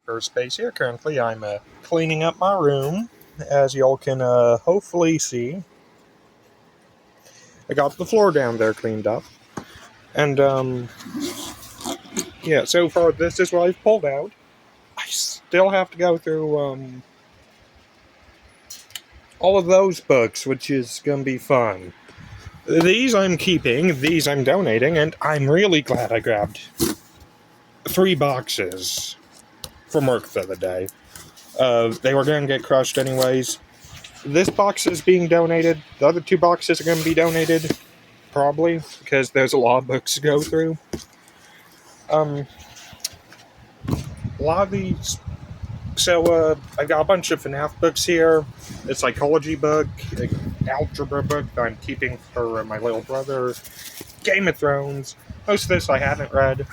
for space here. Currently, I'm cleaning up my room, as y'all can hopefully see. I got the floor down there cleaned up, and yeah. So far, this is what I've pulled out. I still have to go through all of those books, which is gonna be fun. These I'm keeping, these I'm donating, and I'm really glad I grabbed 3 boxes from work the other day. They were gonna get crushed anyways. This box is being donated. The other 2 boxes are going to be donated, probably, because there's a lot of books to go through. A lot of these. So, I got a bunch of FNAF books here. A psychology book, an algebra book that I'm keeping for my little brother. Game of Thrones. Most of this I haven't read.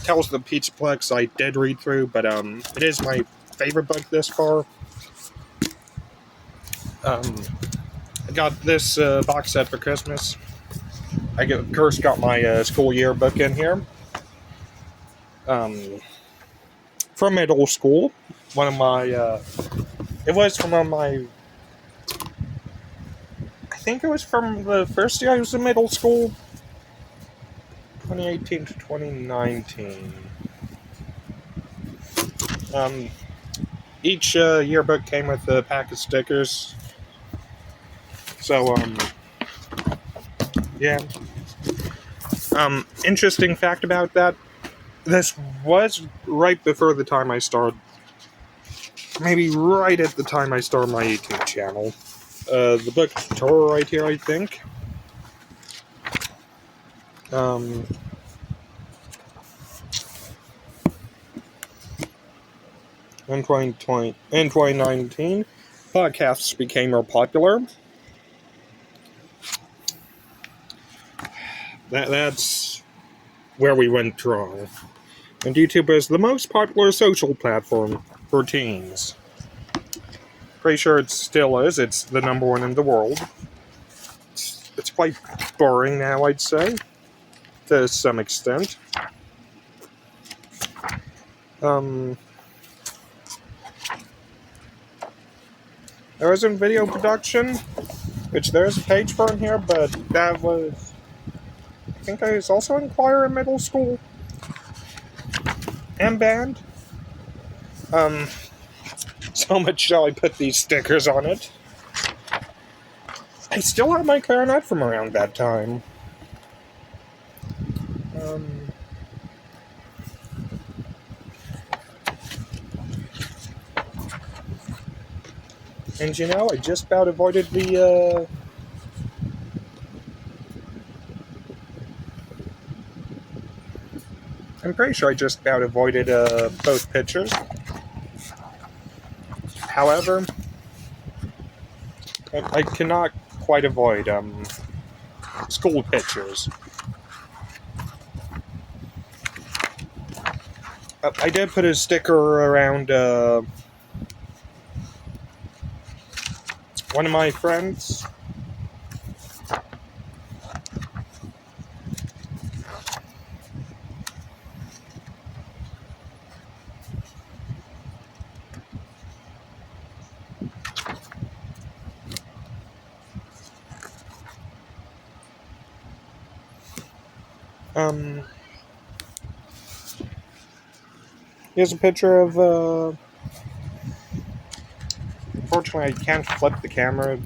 Tales of the Pizzaplex I did read through, but it is my favorite book this far. I got this box set for Christmas. Of course, got my school yearbook in here. From middle school. One of my, it was from one of my, I think it was from the first year I was in middle school. 2018 to 2019. Each yearbook came with a pack of stickers. So, yeah. Interesting fact about that. This was right before the time I started. Maybe right at the time I started my YouTube channel. The book tutorial right here, I think. In 2019, podcasts became more popular. That's where we went wrong. And YouTube is the most popular social platform for teens. Pretty sure it still is. It's the #1 in the world. It's quite boring now, I'd say, to some extent. There was in video production, which there's a page for in here, but that was, I think I was also in choir in middle school. And band. So much shall I put these stickers on it. I still have my clarinet from around that time. And you know, I just about avoided the, I'm pretty sure I just about avoided, both pictures. However, I cannot quite avoid, school pictures. I did put a sticker around, one of my friends. Here's a picture of, unfortunately I can't flip the camera.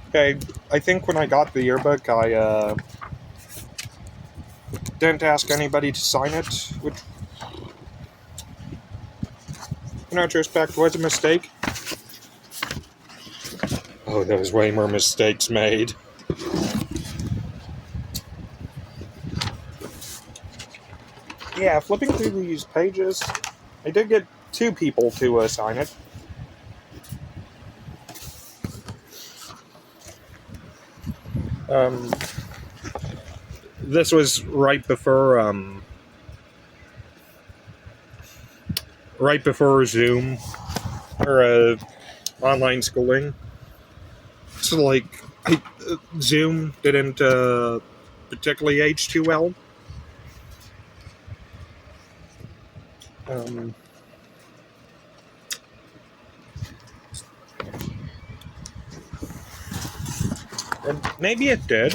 Okay, I think when I got the yearbook, I, didn't ask anybody to sign it, which, in retrospect, was a mistake. Oh, there was way more mistakes made. Yeah, flipping through these pages, I did get 2 people to sign it. This was right before Zoom, or online schooling. So, like, Zoom didn't particularly age too well. Um, and maybe it did.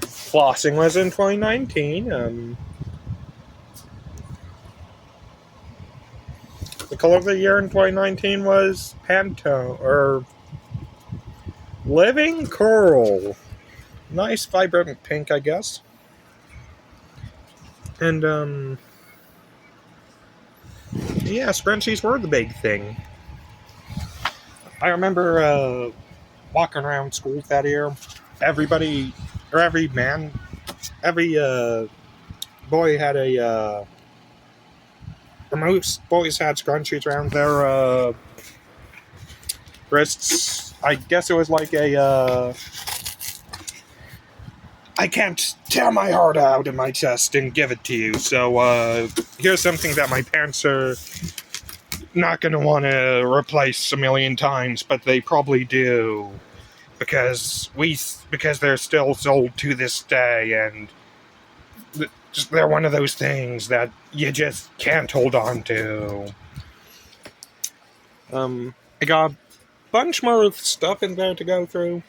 Flossing was in 2019. The color of the year in 2019 was Pantone, or Living Coral. Nice, vibrant pink, I guess. And, yeah, scrunchies were the big thing. I remember walking around school that year. Everybody, or every man, every boy had or most boys had scrunchies around their wrists. I guess it was like I can't tear my heart out of my chest and give it to you. So here's something that my parents are not going to want to replace a million times, but they probably do because they're still sold to this day, and they're one of those things that you just can't hold on to. I got a bunch more stuff in there to go through.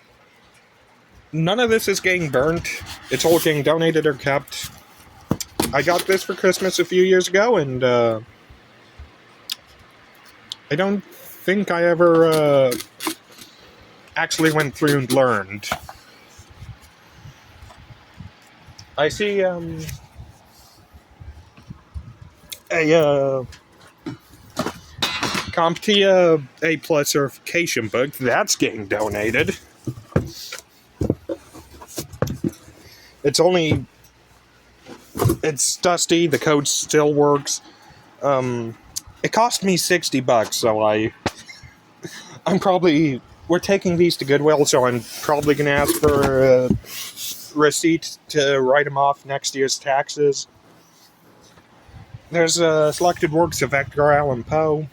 None of this is getting burnt. It's all getting donated or kept. I got this for Christmas a few years ago, and I don't think I ever actually went through and learned. I see a CompTIA A+ certification book that's getting donated. It's dusty, the code still works. It cost me $60, so we're taking these to Goodwill, so I'm probably gonna ask for a receipt to write them off next year's taxes. There's selected works of Edgar Allan Poe.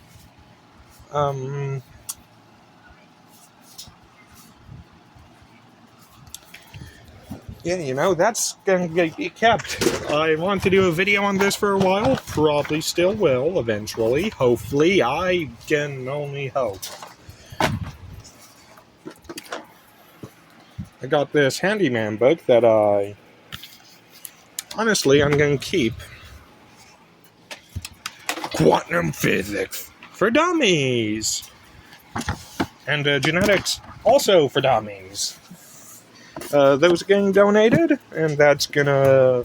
Yeah, that's gonna get kept. I want to do a video on this for a while. Probably still will, eventually. Hopefully. I can only hope. I got this handyman book that honestly, I'm gonna keep. Quantum Physics for Dummies! And Genetics also for Dummies. Those are getting donated, and that's gonna...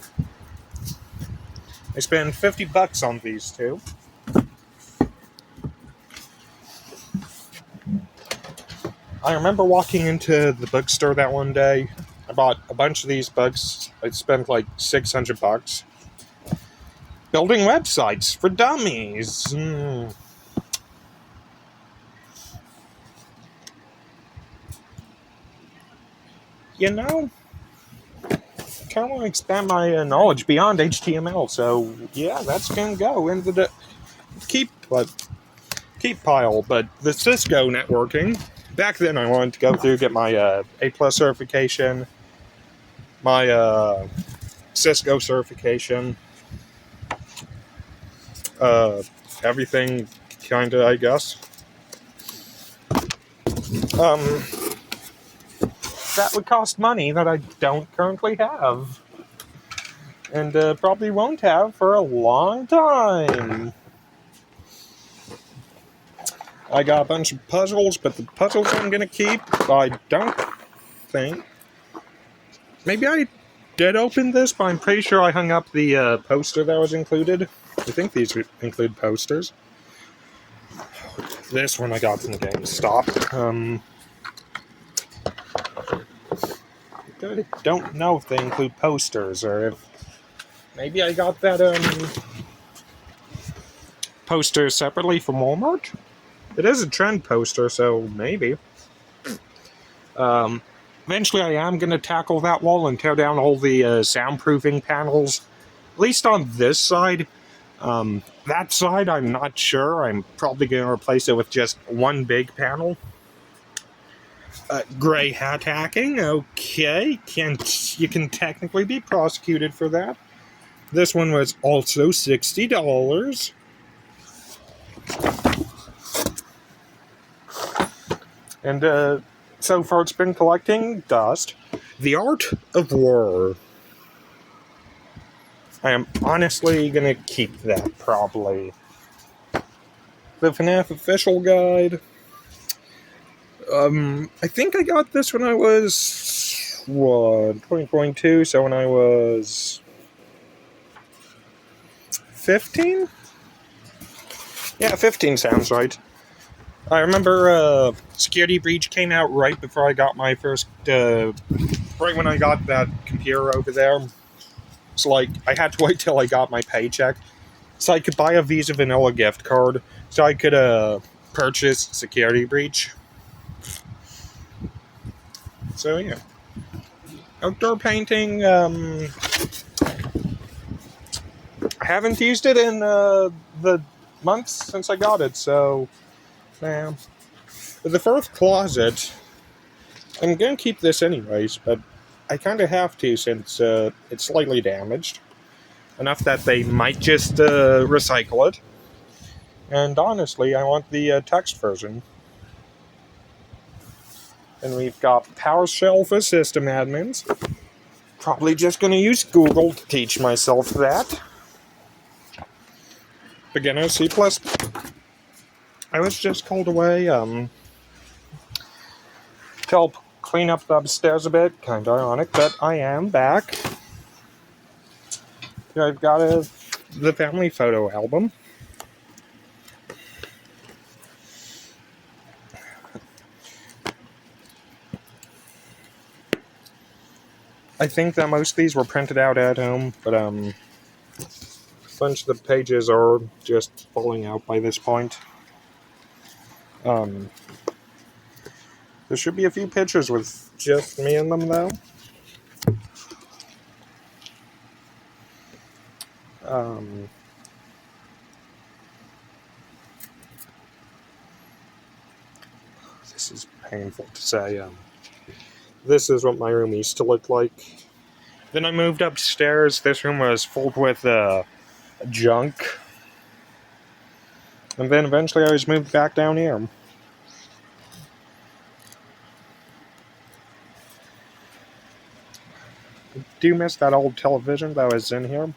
I spent $50 on these two. I remember walking into the bookstore that one day. I bought a bunch of these books. I spent like $600. Building websites for dummies. Kind of want to expand my knowledge beyond HTML. So yeah, that's gonna go into the keep pile. But the Cisco networking. Back then, I wanted to go through get my A+ certification, my Cisco certification, everything, kinda, I guess. That would cost money that I don't currently have. And probably won't have for a long time. I got a bunch of puzzles, but the puzzles I'm going to keep. I don't think. Maybe I did open this, but I'm pretty sure I hung up the poster that was included. I think these include posters. This one I got from GameStop. I don't know if they include posters, or if... Maybe I got that poster separately from Walmart? It is a trend poster, so maybe. Eventually I am going to tackle that wall and tear down all the soundproofing panels. At least on this side. That side, I'm not sure. I'm probably going to replace it with just one big panel. Gray hat hacking, okay. You can technically be prosecuted for that. This one was also $60. And so far it's been collecting dust. The Art of War. I am honestly gonna keep that, probably. The FNAF official guide. I think I got this when I was, 2022, so when I was 15? Yeah, 15 sounds right. I remember Security Breach came out right before I got my first, right when I got that computer over there. So, like, I had to wait till I got my paycheck so I could buy a Visa Vanilla gift card so I could purchase Security Breach. So, yeah. Outdoor painting, I haven't used it in the months since I got it, so, man. The first closet, I'm going to keep this anyways, but I kind of have to since it's slightly damaged. Enough that they might just recycle it. And honestly, I want the text version. And we've got PowerShell for system admins. Probably just going to use Google to teach myself that. Beginner C++. I was just called away to help clean up the upstairs a bit. Kind of ironic, but I am back. Here I've got the family photo album. I think that most of these were printed out at home, but a bunch of the pages are just falling out by this point. There should be a few pictures with just me in them, though. This is painful to say. This is what my room used to look like. Then I moved upstairs. This room was filled with junk. And then eventually I was moved back down here. I do miss that old television that was in here.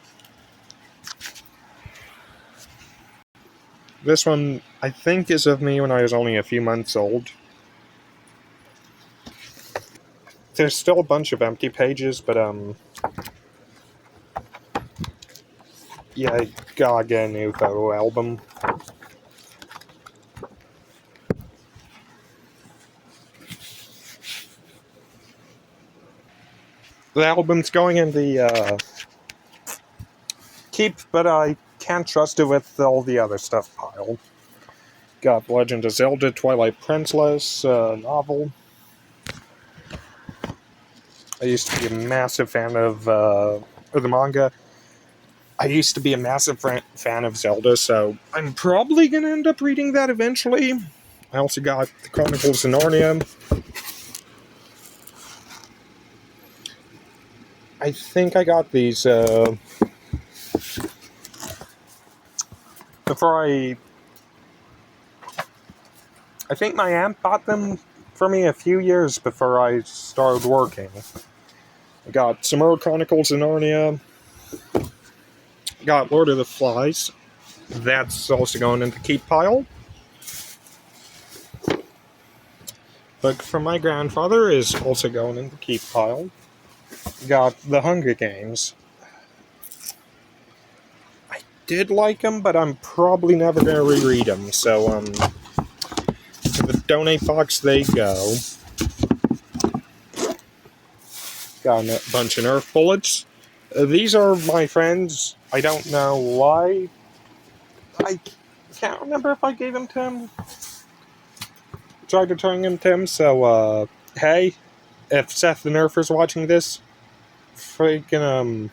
This one, I think, is of me when I was only a few months old. There's still a bunch of empty pages, but, yeah, I gotta get a new photo album. The album's going in the, keep, but I can't trust it with all the other stuff piled. Got Legend of Zelda Twilight Princess novel. I used to be a massive fan of the manga. I used to be a massive fan of Zelda, so I'm probably going to end up reading that eventually. I also got the Chronicles of Narnia. I think I got these before I think my aunt bought them for me a few years before I started working. I got some more Chronicles of Narnia. Got Lord of the Flies. That's also going into keep pile. Book from my grandfather is also going into keep pile. Got The Hunger Games. I did like them, but I'm probably never going to reread them, so to the donate box they go. Got a bunch of Nerf bullets. These are my friends. I don't know why. I can't remember if I gave them to him. Tried returning them to him, so, hey, if Seth the Nerfer's watching this, freaking,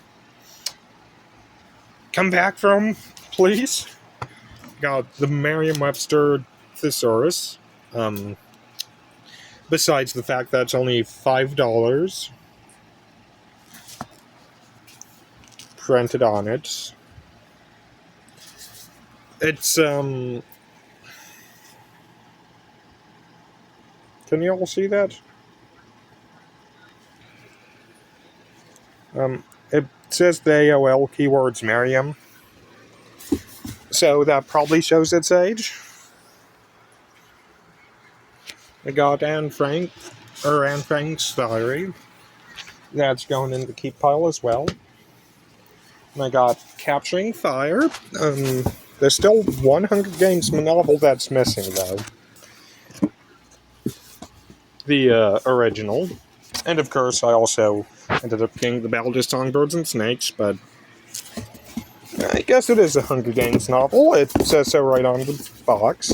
come back from please. Got the Merriam-Webster Thesaurus. Besides the fact that it's only $5 printed on it. It's, can you all see that? It says the AOL keywords Merriam. So that probably shows its age. I got Anne Frank's diary. That's going in the keep pile as well. And I got Capturing Fire. There's still one Hunger Games novel that's missing, though. The original. And of course, I also ended up getting the Ballad of Songbirds and Snakes, but I guess it is a Hunger Games novel. It says so right on the box.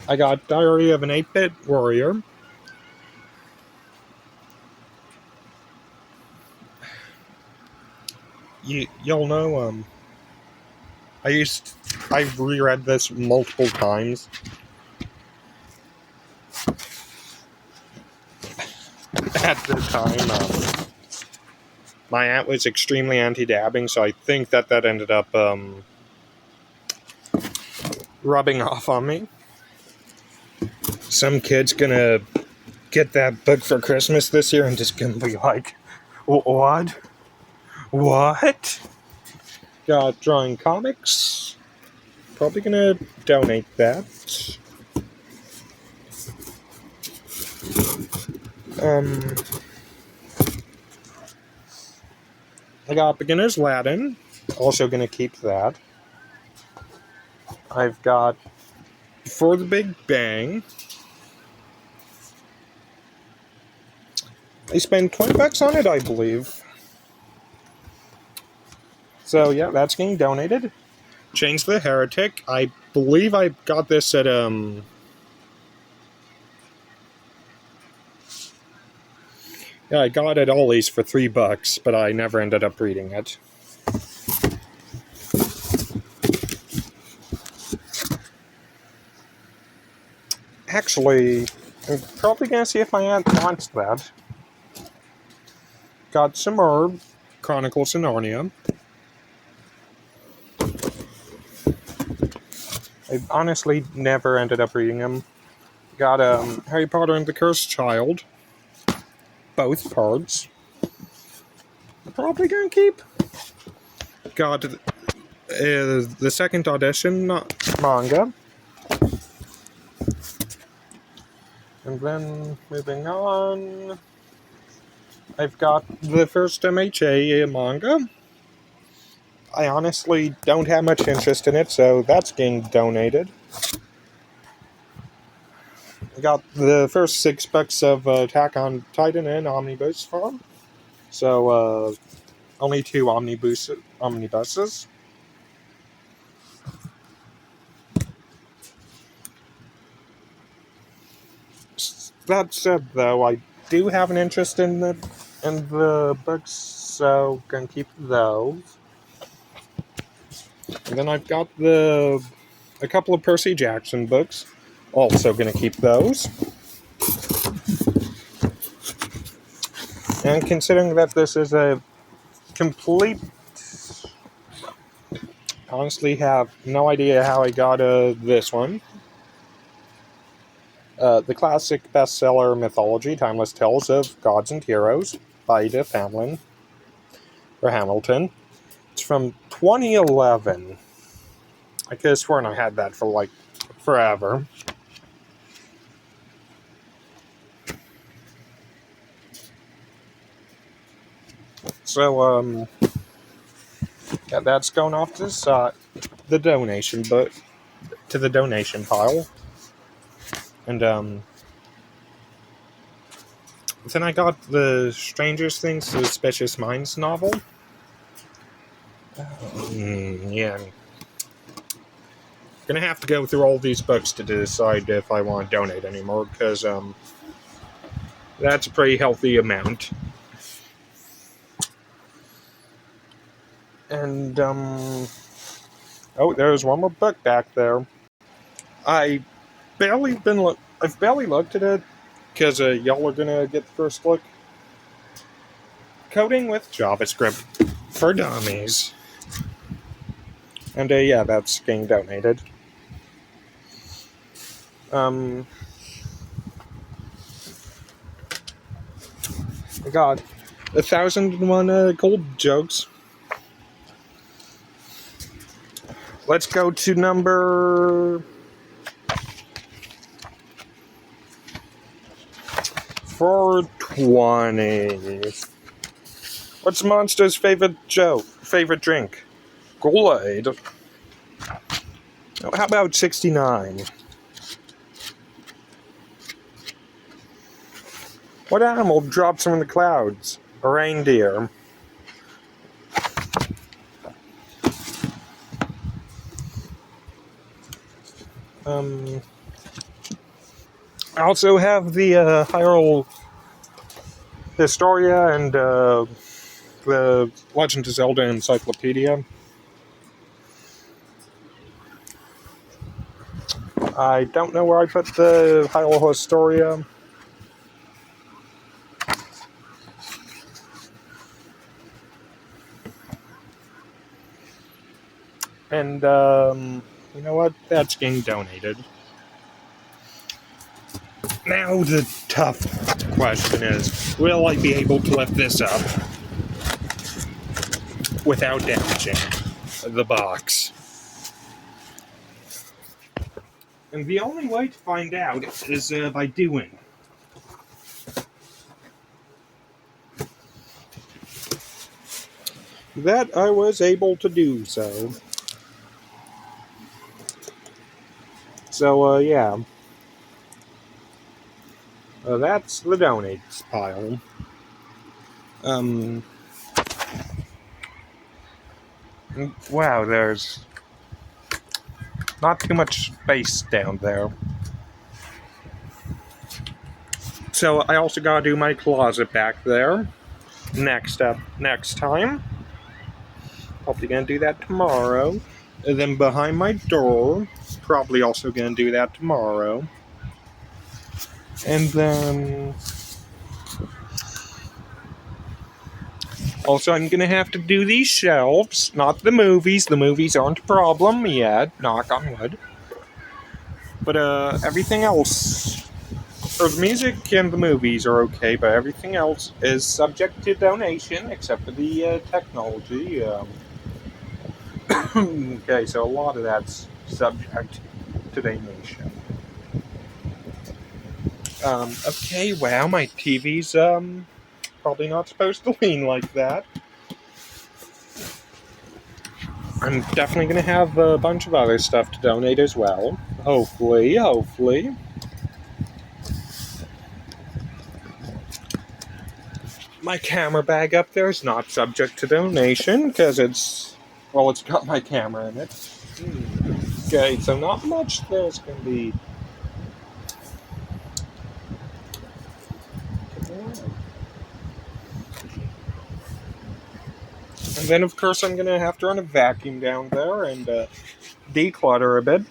I got Diary of an 8-Bit Warrior. Y'all know, I've reread this multiple times. At the time, my aunt was extremely anti-dabbing, so I think that ended up, rubbing off on me. Some kid's gonna get that book for Christmas this year and just gonna be like, what? What? Got Drawing Comics. Probably gonna donate that. I got Beginner's Latin. Also gonna keep that. I've got Before the Big Bang. I spent $20 on it, I believe. So yeah, that's getting donated. Change the Heretic. I believe I got this at yeah, I got it at Ollie's for $3, but I never ended up reading it. Actually, I'm probably gonna see if my aunt wants that. Got some more Chronicles of Narnia. I honestly never ended up reading them. Got Harry Potter and the Cursed Child. Both parts. Probably gonna keep. Got the second audition manga. And then, moving on, I've got the first MHA manga. I honestly don't have much interest in it, so that's getting donated. I got the first $6 of Attack on Titan in omnibus form. So, only 2 omnibuses. That said, though, I do have an interest in the books, so gonna keep those. And then I've got a couple of Percy Jackson books, also gonna keep those. And considering that this is a complete, honestly have no idea how I got this one. The classic bestseller Mythology, Timeless Tales of Gods and Heroes by Edith Hamilton. It's from 2011. I could have sworn I had that for like forever. So, yeah, that's going off to the donation, but to the donation pile. And, then I got the Strangest Things, Suspicious Minds novel. Yeah. Gonna have to go through all these books to decide if I want to donate anymore, because, That's a pretty healthy amount. And, oh, there's one more book back there. I've barely looked at it, because y'all are gonna get the first look. Coding with JavaScript for Dummies. And, yeah, that's getting donated. I got 1,001 gold jokes. Let's go to number 420. What's Monster's favorite drink? Kool-Aid. How about 69? What animal drops from the clouds? A reindeer. I also have the Hyrule Historia and the Legend of Zelda Encyclopedia. I don't know where I put the Hyrule Historia. And, you know what? That's getting donated. Now the tough question is, will I be able to lift this up without damaging the box? And the only way to find out is by doing. That I was able to do so. So, yeah. That's the donates pile. Wow, there's not too much space down there. So I also gotta do my closet back there. Next time. Probably gonna do that tomorrow. And then behind my door, probably also gonna do that tomorrow. And then also I'm gonna have to do these shelves, not the movies. The movies aren't a problem yet, knock on wood. But everything else, or the music and the movies are okay, but everything else is subject to donation, except for the technology. Okay, so a lot of that's subject to donation. Okay, wow, my TV's, probably not supposed to lean like that. I'm definitely gonna have a bunch of other stuff to donate as well. Hopefully. My camera bag up there is not subject to donation, because it's got my camera in it. Okay, so not much there's gonna be. And then, of course, I'm gonna have to run a vacuum down there and declutter a bit.